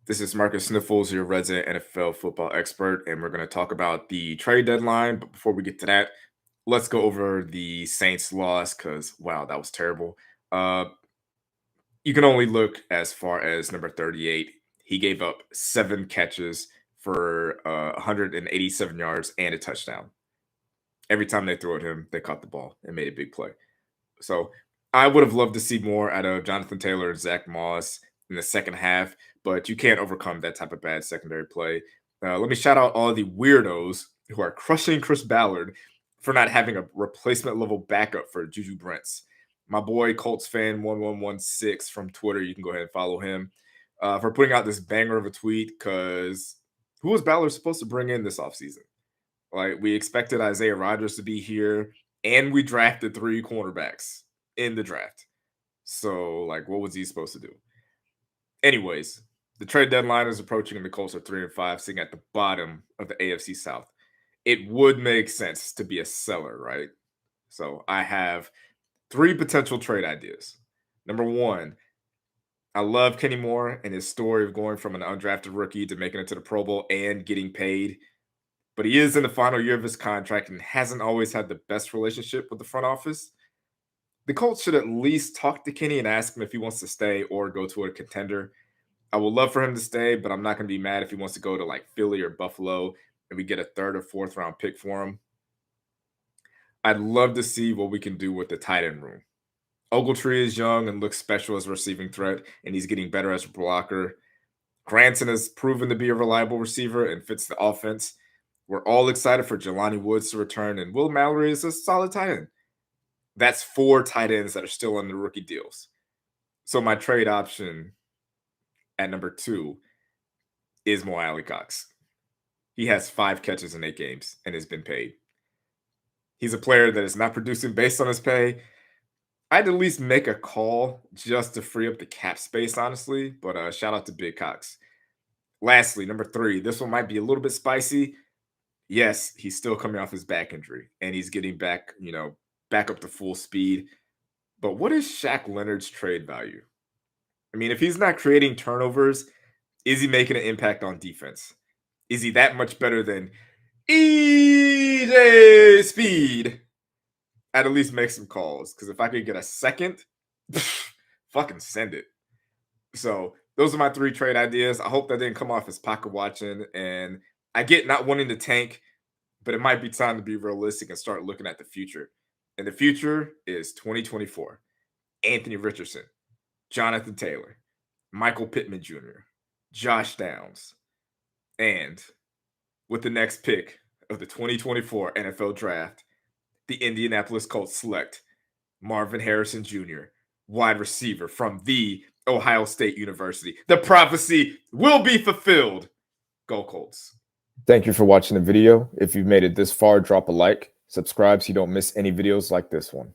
This is Marcus Sniffles, your resident NFL football expert, and we're going to talk about the trade deadline. But before we get to that, let's go over the Saints loss because, wow, that was terrible. Uh, you can only look as far as number 38. He gave up 7 catches for 187 yards and a touchdown. Every time they threw at him, they caught the ball and made a big play. So I would have loved to see more out of Jonathan Taylor and Zach Moss in the second half, but you can't overcome that type of bad secondary play. Let me shout out all the weirdos who are crushing Chris Ballard for not having a replacement level backup for Juju Brents. My boy Colts fan 1116 from Twitter, you can go ahead and follow him for putting out this banger of a tweet because who was Ballard supposed to bring in this offseason? Like, we expected Isaiah Rodgers to be here, and we drafted 3 cornerbacks in the draft. So, like, what was he supposed to do? Anyways, the trade deadline is approaching, and the Colts are 3-5, sitting at the bottom of the AFC South. It would make sense to be a seller, right? So, I have 3 potential trade ideas. Number 1, I love Kenny Moore and his story of going from an undrafted rookie to making it to the Pro Bowl and getting paid. But he is in the final year of his contract and hasn't always had the best relationship with the front office. The Colts should at least talk to Kenny and ask him if he wants to stay or go to a contender. I would love for him to stay, but I'm not going to be mad if he wants to go to like Philly or Buffalo and we get a 3rd or 4th round pick for him. I'd love to see what we can do with the tight end room. Ogletree is young and looks special as a receiving threat, and he's getting better as a blocker. Granson has proven to be a reliable receiver and fits the offense. We're all excited for Jelani Woods to return, and Will Mallory is a solid tight end. That's 4 tight ends that are still on the rookie deals. So my trade option at number 2 is Mo Alley-Cox. He has 5 catches in 8 games and has been paid. He's a player that is not producing based on his pay. I'd at least make a call just to free up the cap space, honestly, but shout out to Big Cox. Lastly, number 3, this one might be a little bit spicy. Yes, he's still coming off his back injury, and he's getting back, back up to full speed. But what is Shaq Leonard's trade value? I mean, if he's not creating turnovers, is he making an impact on defense? Is he that much better than EJ Speed? I'd at least make some calls, because if I could get a second, fucking send it. So those are my 3 trade ideas. I hope that didn't come off as pocket watching, and I get not wanting to tank, but it might be time to be realistic and start looking at the future. And the future is 2024. Anthony Richardson, Jonathan Taylor, Michael Pittman Jr., Josh Downs, and with the next pick of the 2024 NFL Draft, the Indianapolis Colts select Marvin Harrison Jr., wide receiver from the Ohio State University. The prophecy will be fulfilled. Go Colts. Thank you for watching the video. If you've made it this far, drop a like, subscribe so you don't miss any videos like this one.